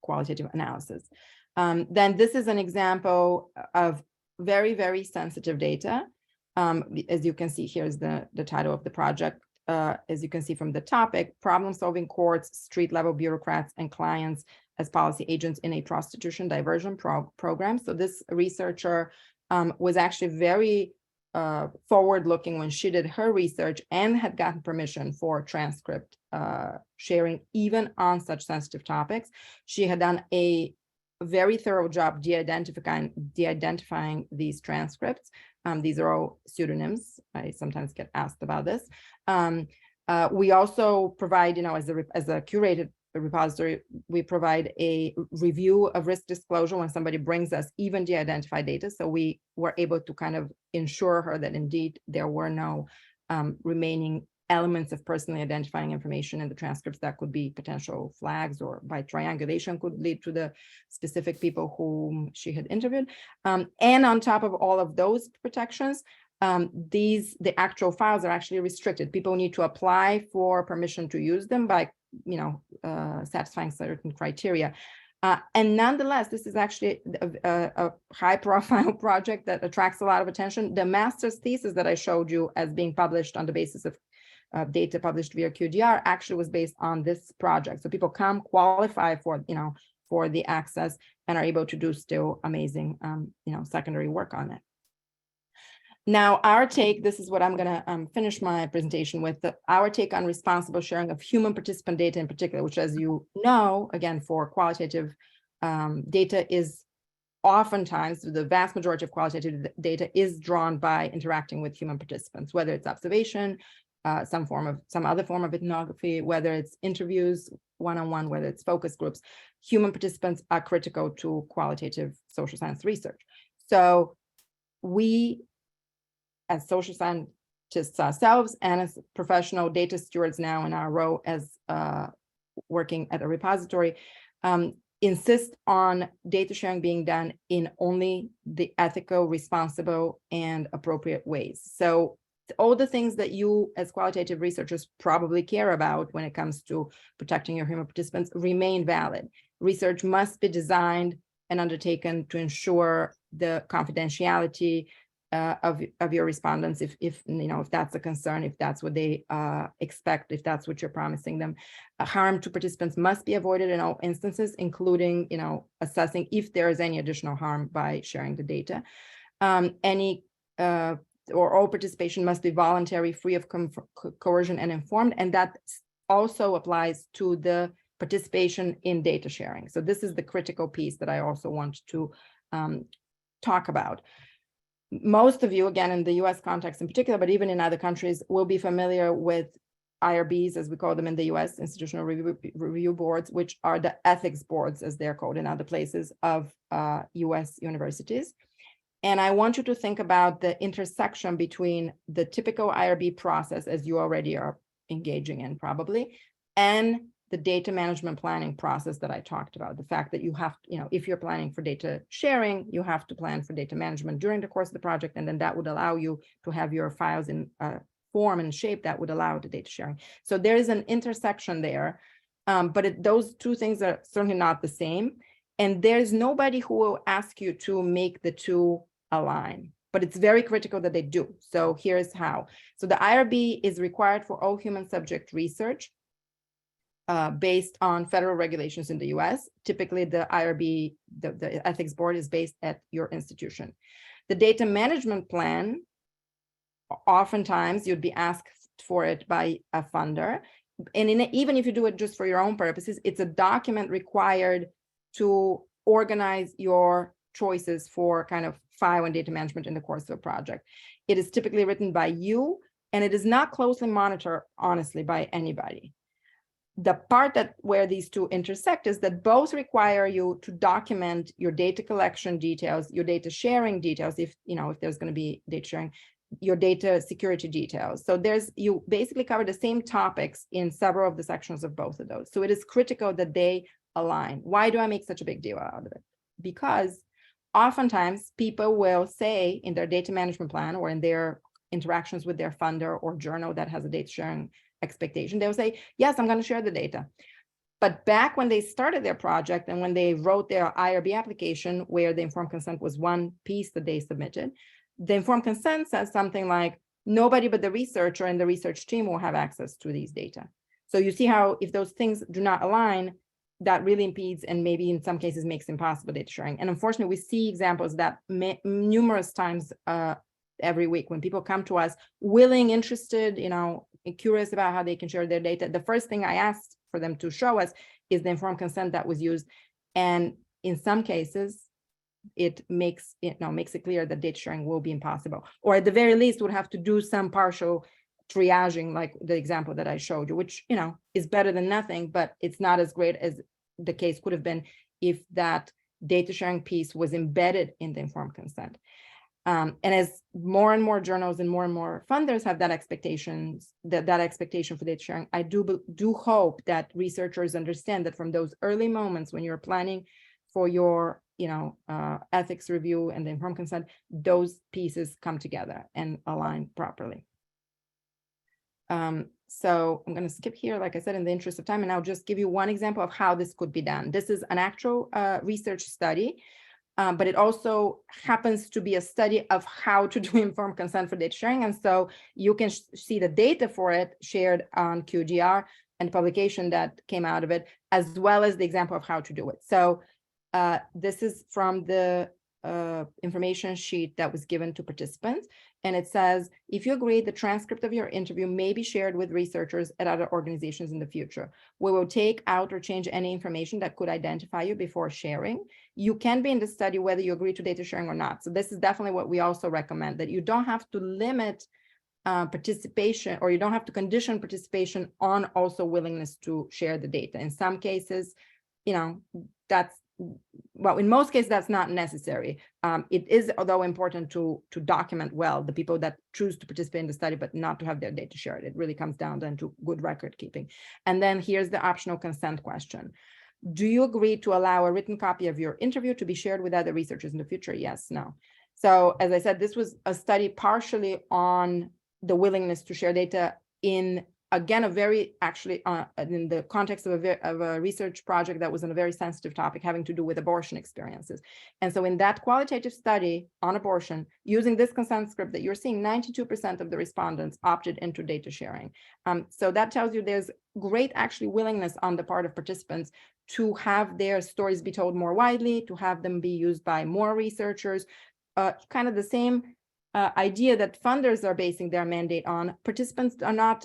qualitative analysis. Then this is an example of very, very sensitive data. As you can see, here's the title of the project. As you can see from the topic, problem-solving courts, street-level bureaucrats, and clients as policy agents in a prostitution diversion program. So this researcher was actually very forward-looking when she did her research and had gotten permission for transcript sharing, even on such sensitive topics. She had done a very thorough job de-identifying these transcripts. These are all pseudonyms. I sometimes get asked about this. We also provide, as a curated repository, we provide a review of risk disclosure when somebody brings us even de-identified data. So we were able to kind of ensure her that indeed there were no remaining elements of personally identifying information in the transcripts that could be potential flags, or by triangulation could lead to the specific people whom she had interviewed. And on top of all of those protections, the actual files are actually restricted. People need to apply for permission to use them by, satisfying certain criteria. And nonetheless, this is actually a high-profile project that attracts a lot of attention. The master's thesis that I showed you as being published on the basis of data published via QDR actually was based on this project. So people come qualify for, for the access and are able to do still amazing, secondary work on it. Now, our take, this is what I'm going to finish my presentation with, our take on responsible sharing of human participant data in particular, which, as you know, again, for qualitative data is oftentimes, the vast majority of qualitative data is drawn by interacting with human participants, whether it's observation, some other form of ethnography, whether it's interviews, one-on-one, whether it's focus groups. Human participants are critical to qualitative social science research. So we, as social scientists ourselves and as professional data stewards now in our role as working at a repository, insist on data sharing being done in only the ethical, responsible, and appropriate ways. So all the things that you as qualitative researchers probably care about when it comes to protecting your human participants remain valid. Research must be designed and undertaken to ensure the confidentiality of your respondents, if that's a concern, if that's what they expect, if that's what you're promising them. Harm to participants must be avoided in all instances, including assessing if there is any additional harm by sharing the data. All participation must be voluntary, free of coercion, and informed, and that also applies to the participation in data sharing. So this is the critical piece that I also want to talk about. Most of you, again, in the US context in particular, but even in other countries, will be familiar with IRBs, as we call them in the US, institutional review boards, which are the ethics boards, as they're called in other places, of US universities. And I want you to think about the intersection between the typical IRB process, as you already are engaging in probably, and the data management planning process that I talked about. The fact that you have, if you're planning for data sharing, you have to plan for data management during the course of the project, and then that would allow you to have your files in form and shape that would allow the data sharing. So there is an intersection there, but those two things are certainly not the same. And there's nobody who will ask you to make the two align, but it's very critical that they do. So here's how. So the IRB is required for all human subject research based on federal regulations in the US. Typically the IRB, the ethics board, is based at your institution. The data management plan, oftentimes you'd be asked for it by a funder. And even if you do it just for your own purposes, it's a document required to organize your choices for kind of file and data management in the course of a project. It is typically written by you, and it is not closely monitored, honestly, by anybody. The part that where these two intersect is that both require you to document your data collection details, your data sharing details, if there's going to be data sharing, your data security details. So you basically cover the same topics in several of the sections of both of those. So it is critical that they align. Why do I make such a big deal out of it? Because oftentimes people will say in their data management plan or in their interactions with their funder or journal that has a data sharing expectation, they'll say, yes, I'm going to share the data. But back when they started their project and when they wrote their IRB application, where the informed consent was one piece that they submitted, the informed consent says something like, nobody but the researcher and the research team will have access to these data. So you see how if those things do not align, that really impedes and maybe in some cases makes impossible data sharing. And unfortunately, we see examples that numerous times every week when people come to us willing, interested, curious about how they can share their data. The first thing I asked for them to show us is the informed consent that was used. And in some cases, it makes it clear that data sharing will be impossible, or at the very least would have to do some partial triaging, like the example that I showed you, which, is better than nothing, but it's not as great as the case could have been if that data sharing piece was embedded in the informed consent. And as more and more journals and more funders have that expectation for data sharing, I do hope that researchers understand that from those early moments when you're planning for your ethics review and the informed consent, those pieces come together and align properly. So I'm going to skip here, like I said, in the interest of time, and I'll just give you one example of how this could be done. This is an actual research study. But it also happens to be a study of how to do informed consent for data sharing. And so you can see the data for it shared on QGR and publication that came out of it, as well as the example of how to do it. So this is from the information sheet that was given to participants. And it says, if you agree, the transcript of your interview may be shared with researchers at other organizations in the future. We will take out or change any information that could identify you before sharing. You can be in the study whether you agree to data sharing or not. So this is definitely what we also recommend, that you don't have to limit participation, or you don't have to condition participation on also willingness to share the data. In some cases, in most cases, that's not necessary. It is, although, important to document well the people that choose to participate in the study, but not to have their data shared. It really comes down then to good record keeping. And then here's the optional consent question. Do you agree to allow a written copy of your interview to be shared with other researchers in the future? Yes, no. So as I said, this was a study partially on the willingness to share data in, again, in the context of a research project that was on a very sensitive topic having to do with abortion experiences. And so in that qualitative study on abortion, using this consent script that you're seeing, 92% of the respondents opted into data sharing. So that tells you there's great willingness on the part of participants to have their stories be told more widely, to have them be used by more researchers, kind of the same idea that funders are basing their mandate on. Participants are not,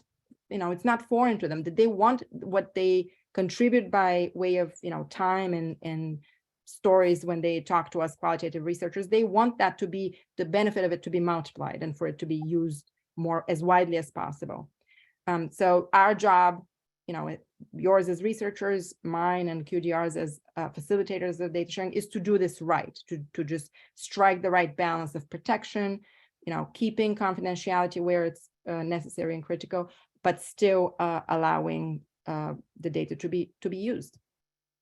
it's not foreign to them, that they want what they contribute by way of, time and stories when they talk to us qualitative researchers. They want that to be, the benefit of it to be multiplied and for it to be used more as widely as possible. So our job, yours as researchers, mine and QDR's as facilitators of data sharing, is to do this right, to just strike the right balance of protection, keeping confidentiality where it's necessary and critical, but still allowing the data to be used.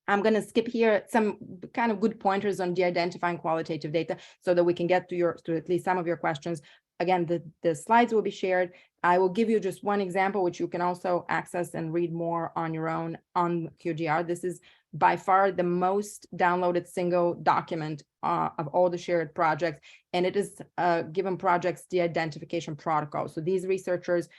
I'm going to skip here some kind of good pointers on de-identifying qualitative data so that we can get to at least some of your questions. Again, the slides will be shared. I will give you just one example, which you can also access and read more on your own on QGR. This is by far the most downloaded single document of all the shared projects, and it is given projects de-identification protocol. So these researchers,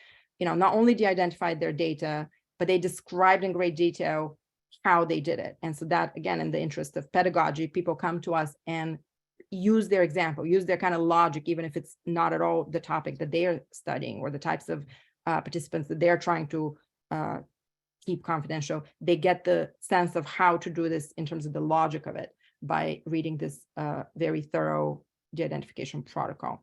not only de-identified their data, but they described in great detail how they did it. And so that, again, in the interest of pedagogy, people come to us and use their example, use their kind of logic, even if it's not at all the topic that they are studying or the types of participants that they're trying to keep confidential. They get the sense of how to do this in terms of the logic of it by reading this very thorough de-identification protocol.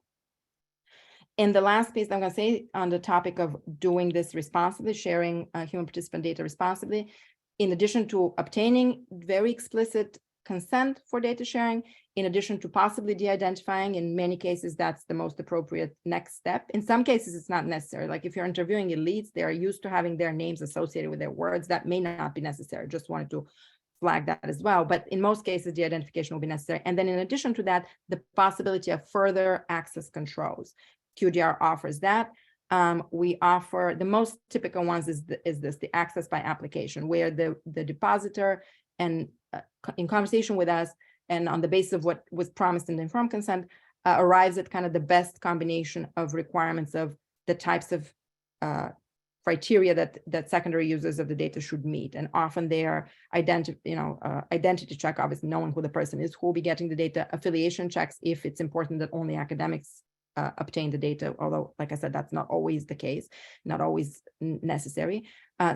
And the last piece I'm going to say on the topic of doing this responsibly, sharing human participant data responsibly, in addition to obtaining very explicit consent for data sharing, in addition to possibly de-identifying, in many cases, that's the most appropriate next step. In some cases, it's not necessary. Like if you're interviewing elites, they're used to having their names associated with their words. That may not be necessary. Just wanted to flag that as well. But in most cases, the identification will be necessary. And then in addition to that, the possibility of further access controls. QDR offers that. We offer the most typical ones is the access by application, where the depositor and in conversation with us and on the basis of what was promised in the informed consent arrives at kind of the best combination of requirements of the types of criteria that secondary users of the data should meet. And often they are identity check, obviously knowing who the person is who will be getting the data, affiliation checks if it's important that only academics obtain the data, although, like I said, that's not always the case, not always necessary.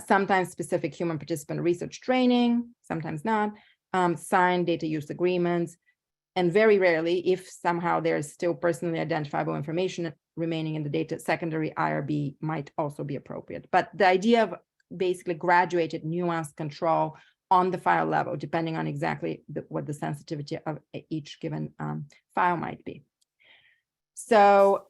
Sometimes specific human participant research training, sometimes not, signed data use agreements, and very rarely, if somehow there's still personally identifiable information remaining in the data, secondary IRB might also be appropriate. But the idea of basically graduated nuanced control on the file level, depending on exactly what the sensitivity of each given file might be. So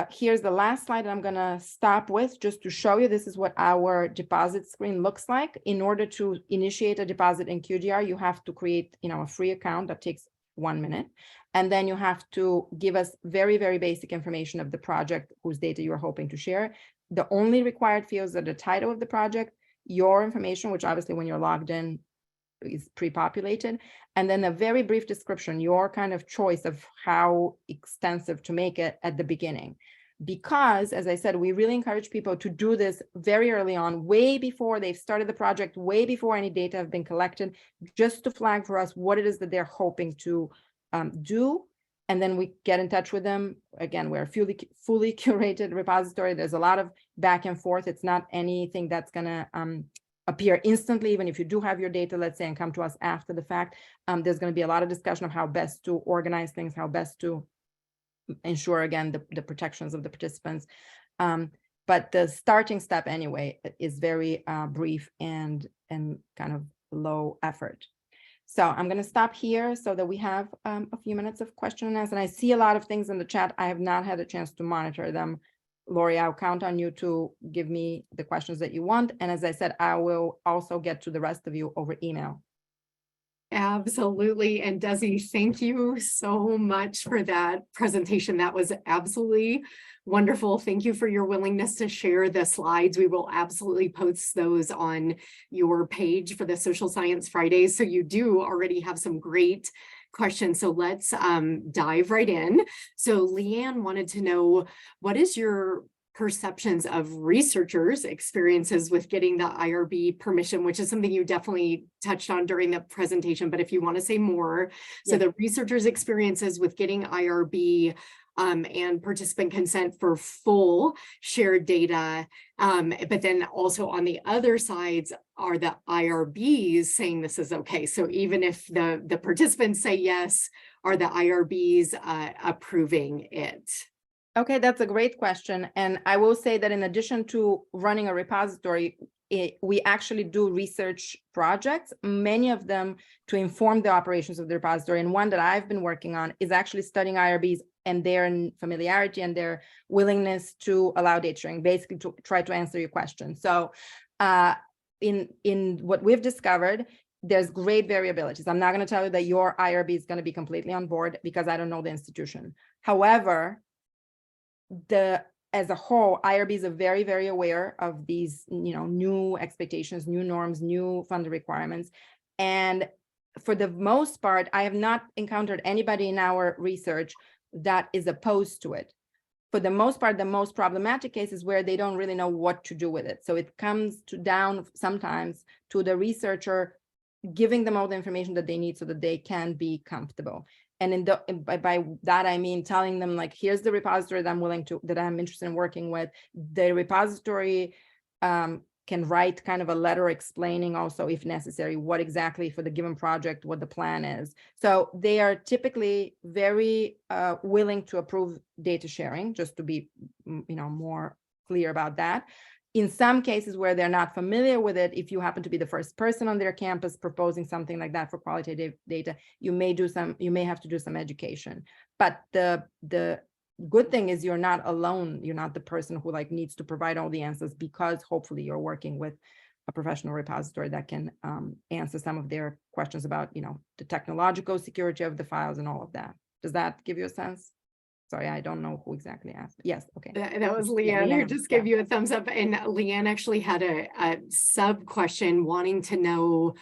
here's the last slide I'm going to stop with just to show you this is what our deposit screen looks like. In order to initiate a deposit in QDR, you have to create a free account that takes 1 minute. And then you have to give us very, very basic information of the project whose data you are hoping to share. The only required fields are the title of the project, your information, which obviously when you're logged in is pre-populated, and then a very brief description, your kind of choice of how extensive to make it at the beginning. Because, as I said, we really encourage people to do this very early on, way before they've started the project, way before any data have been collected, just to flag for us what it is that they're hoping to do. And then we get in touch with them. Again, we're a fully curated repository. There's a lot of back and forth. It's not anything that's going to appear instantly, even if you do have your data, let's say, and come to us after the fact. There's going to be a lot of discussion of how best to organize things, how best to ensure, again, the protections of the participants. But the starting step anyway is very brief and kind of low effort. So I'm going to stop here so that we have a few minutes of question and answer. And I see a lot of things in the chat. I have not had a chance to monitor them. Lori, I'll count on you to give me the questions that you want. And as I said, I will also get to the rest of you over email. Absolutely. And Dessi, thank you so much for that presentation. That was absolutely wonderful. Thank you for your willingness to share the slides. We will absolutely post those on your page for the Social Science Fridays. So you do already have some great questions. So let's dive right in. So Leanne wanted to know, what is your perceptions of researchers' experiences with getting the IRB permission, which is something you definitely touched on during the presentation, but if you want to say more. So the researchers' experiences with getting IRB and participant consent for full shared data, but then also on the other sides are the IRBs saying this is okay. So even if the participants say yes, are the IRBs approving it? Okay, that's a great question. And I will say that in addition to running a repository, we actually do research projects, many of them to inform the operations of the repository. And one that I've been working on is actually studying IRBs and their familiarity and their willingness to allow data sharing, basically to try to answer your question. So in what we've discovered, there's great variabilities. I'm not going to tell you that your IRB is going to be completely on board because I don't know the institution. However, as a whole, IRBs are very, very aware of these, new expectations, new norms, new funding requirements. And for the most part, I have not encountered anybody in our research that is opposed to it. For the most part, the most problematic cases where they don't really know what to do with it. So it comes down sometimes to the researcher giving them all the information that they need so that they can be comfortable. And by that, I mean telling them, like, here's the repository that I'm interested in working with. The repository can write kind of a letter explaining also, if necessary, what exactly for the given project, what the plan is. So they are typically very willing to approve data sharing, just to be, more clear about that. In some cases where they're not familiar with it, if you happen to be the first person on their campus proposing something like that for qualitative data, you may have to do some education. But the good thing is you're not alone. You're not the person who needs to provide all the answers, because hopefully you're working with a professional repository that can answer some of their questions about, the technological security of the files and all of that. Does that give you a sense? Sorry, I don't know who exactly asked. Yes, okay. That was Leanne who just gave you a thumbs up. And Leanne actually had a sub question wanting to know,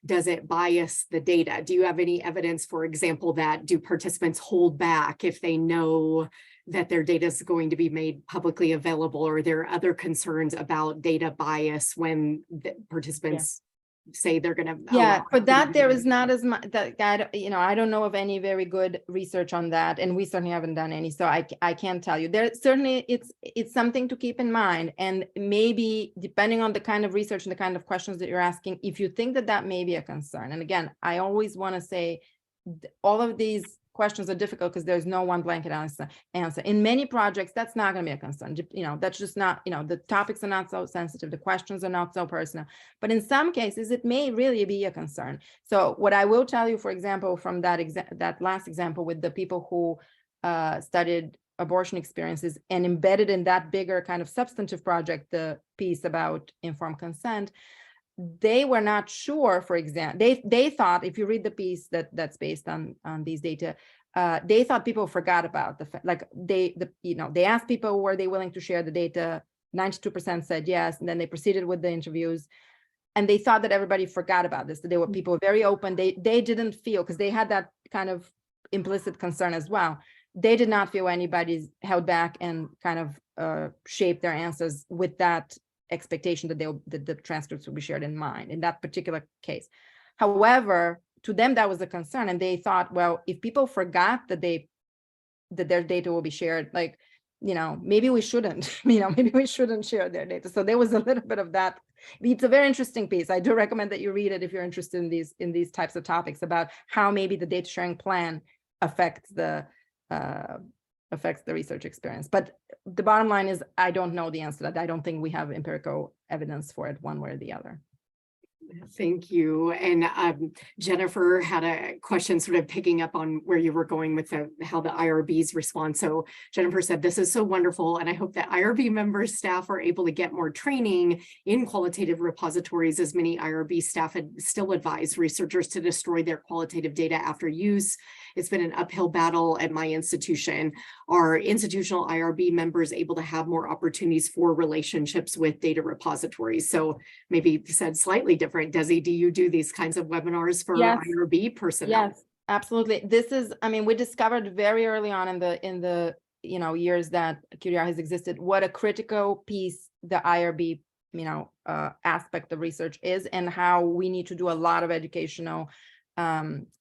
does it bias the data? Do you have any evidence, for example, that do participants hold back if they know that their data is going to be made publicly available, or are there other concerns about data bias when the participants say they're going to for that there is not as much that I don't know of any very good research on that, and we certainly haven't done any, so I can't tell you. There certainly it's something to keep in mind, and maybe depending on the kind of research and the kind of questions that you're asking, if you think that may be a concern. And again, I always want to say all of these questions are difficult because there's no one blanket answer. In many projects, that's not going to be a concern. That's just not, the topics are not so sensitive, the questions are not so personal. But in some cases, it may really be a concern. So what I will tell you, for example, from that last example with the people who studied abortion experiences and embedded in that bigger kind of substantive project, the piece about informed consent, they were not sure, for example, they thought, if you read the piece that's based on these data, they thought people forgot about the fact, they asked people, were they willing to share the data? 92% said yes, and then they proceeded with the interviews, and they thought that everybody forgot about this, that they were people very open. They didn't feel, because they had that kind of implicit concern as well. They did not feel anybody's held back and kind of shaped their answers with that expectation that the transcripts will be shared in mind in that particular case. However, to them that was a concern, and they thought, well, if people forgot that their data will be shared, maybe we shouldn't, maybe we shouldn't share their data. So there was a little bit of that. It's a very interesting piece. I do recommend that you read it if you're interested in these types of topics, about how maybe the data sharing plan affects the research experience. But the bottom line is, I don't know the answer to that. I don't think we have empirical evidence for it one way or the other. Thank you. And Jennifer had a question sort of picking up on where you were going with how the IRBs respond. So Jennifer said, this is so wonderful, and I hope that IRB members, staff are able to get more training in qualitative repositories, as many IRB staff still advise researchers to destroy their qualitative data after use. It's been an uphill battle at my institution. Are institutional IRB members able to have more opportunities for relationships with data repositories? So maybe said slightly different. Dessi, do you do these kinds of webinars for IRB personnel? Yes, absolutely. This is, we discovered very early on in the years that QDR has existed, what a critical piece the IRB aspect of research is, and how we need to do a lot of educational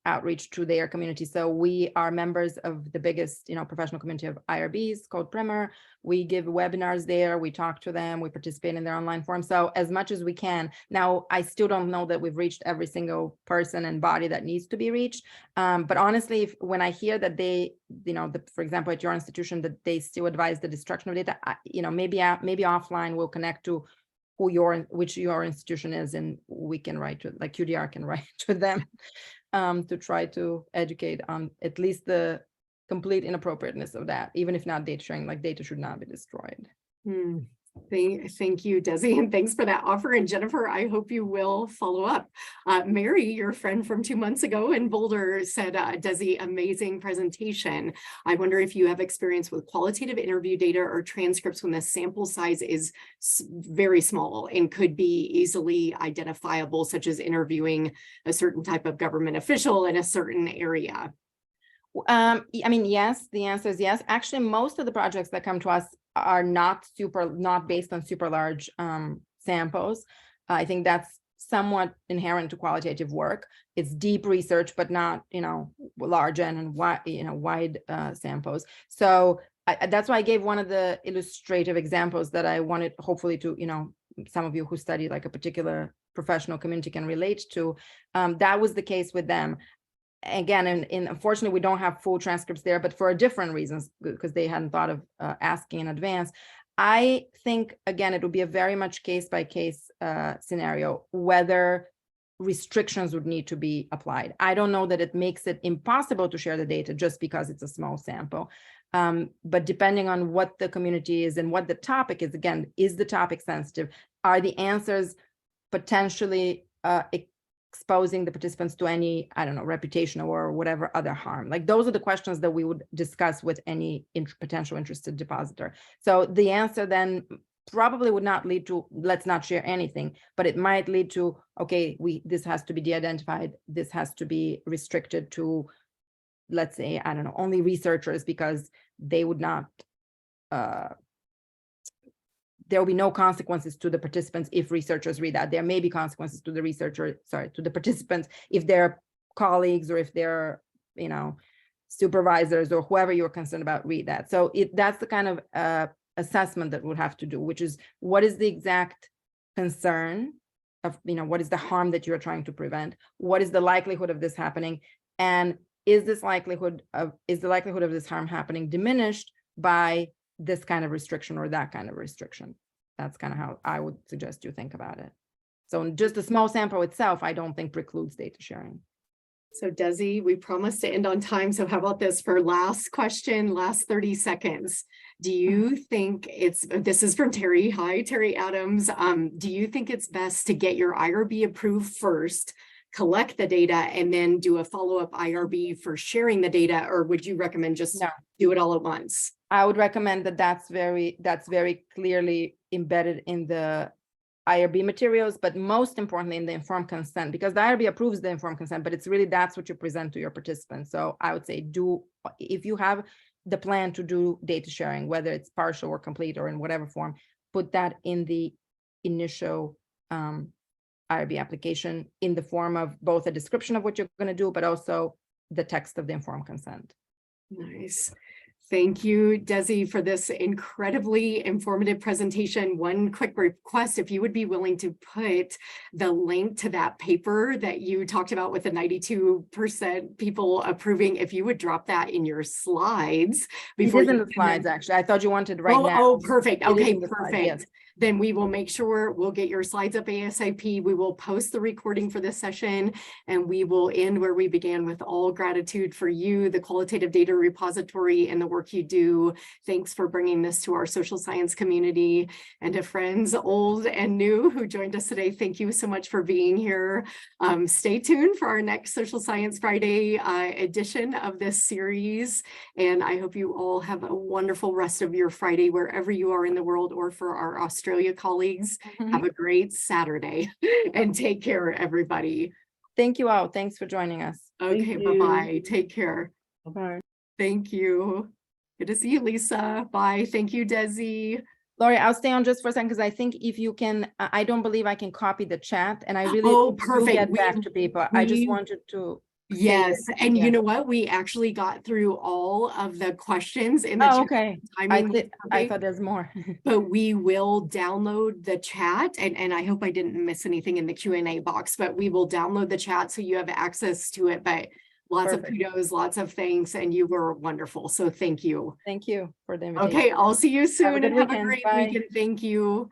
outreach to their community. So we are members of the biggest, professional community of IRBs called Primer. We give webinars there. We talk to them. We participate in their online forums. So as much as we can. Now, I still don't know that we've reached every single person and body that needs to be reached. But honestly, when I hear that they, for example, at your institution, that they still advise the destruction of data, maybe offline we'll connect to which your institution is, and we can write to, QDR can write to them to try to educate on at least the complete inappropriateness of that, even if not data sharing, data should not be destroyed. Thank you, Dessi, and thanks for that offer. And Jennifer, I hope you will follow up. Mary, your friend from 2 months ago in Boulder, said, Dessi, amazing presentation. I wonder if you have experience with qualitative interview data or transcripts when the sample size is very small and could be easily identifiable, such as interviewing a certain type of government official in a certain area. Yes, the answer is yes. Actually, most of the projects that come to us are not based on super large samples. I think that's somewhat inherent to qualitative work. It's deep research, but not, large and wide samples. So that's why I gave one of the illustrative examples that I wanted hopefully to, some of you who study like a particular professional community can relate to, that was the case with them. Again, and unfortunately, we don't have full transcripts there, but for different reasons, because they hadn't thought of asking in advance. I think, again, it would be a very much case-by-case scenario, whether restrictions would need to be applied. I don't know that it makes it impossible to share the data just because it's a small sample. But depending on what the community is and what the topic is, again, is the topic sensitive? Are the answers potentially exposing the participants to any, I don't know, reputational or whatever other harm? Like those are the questions that we would discuss with any potential interested depositor. So the answer then probably would not lead to, let's not share anything, but it might lead to, okay, this has to be de-identified. This has to be restricted to, let's say, I don't know, only researchers, because they would not, there will be no consequences to the participants if researchers read that. There may be consequences to the to the participants if they're colleagues or if they're, you know, supervisors or whoever you're concerned about read that. So that's the kind of assessment that we'll have to do, which is what is the exact concern of, you know, what is the harm that you're trying to prevent? What is the likelihood of this happening? And is the likelihood of this harm happening diminished by this kind of restriction or that kind of restriction? That's kind of how I would suggest you think about it. So just a small sample itself, I don't think precludes data sharing. So Dessi, we promised to end on time. So how about this for last question, last 30 seconds? Do you think this is from Terry. Hi, Terry Adams. Do you think it's best to get your IRB approved first, collect the data, and then do a follow-up IRB for sharing the data? Or would you recommend just do it all at once? I would recommend that's very clearly embedded in the IRB materials, but most importantly in the informed consent, because the IRB approves the informed consent, but it's really, that's what you present to your participants. So I would say if you have the plan to do data sharing, whether it's partial or complete or in whatever form, put that in the initial IRB application in the form of both a description of what you're going to do, but also the text of the informed consent. Nice. Thank you, Dessi, for this incredibly informative presentation. One quick request, if you would be willing to put the link to that paper that you talked about with the 92% people approving, if you would drop that in your slides. Before it is in the slides, actually. I thought you wanted right now. Oh, perfect. Okay, perfect. Slide, yes. Then we will make sure we'll get your slides up ASAP. We will post the recording for this session, and we will end where we began, with all gratitude for you, the Qualitative Data Repository, and the work you do. Thanks for bringing this to our social science community, and to friends old and new who joined us today. Thank you so much for being here. Stay tuned for our next Social Science Friday edition of this series. And I hope you all have a wonderful rest of your Friday, wherever you are in the world, or for our Australia colleagues, have a great Saturday and take care, everybody. Thank you all. Thanks for joining us. Okay, bye-bye. Take care. Bye-bye. Thank you. Good to see you, Lisa. Bye. Thank you, Dessi. Lori, I'll stay on just for a second, because I think if you can, I don't believe I can copy the chat, and I really perfect. Get back to people. I just wanted to. Yes, and you know what? We actually got through all of the questions in the chat. Okay. I thought there's more. But we will download the chat, and I hope I didn't miss anything in the Q&A box, but we will download the chat so you have access to it. But lots of kudos, lots of thanks, and you were wonderful. So thank you. Thank you for the invitation. Okay, I'll see you soon. Have a good and have weekend. a great Bye. weekend. Thank you.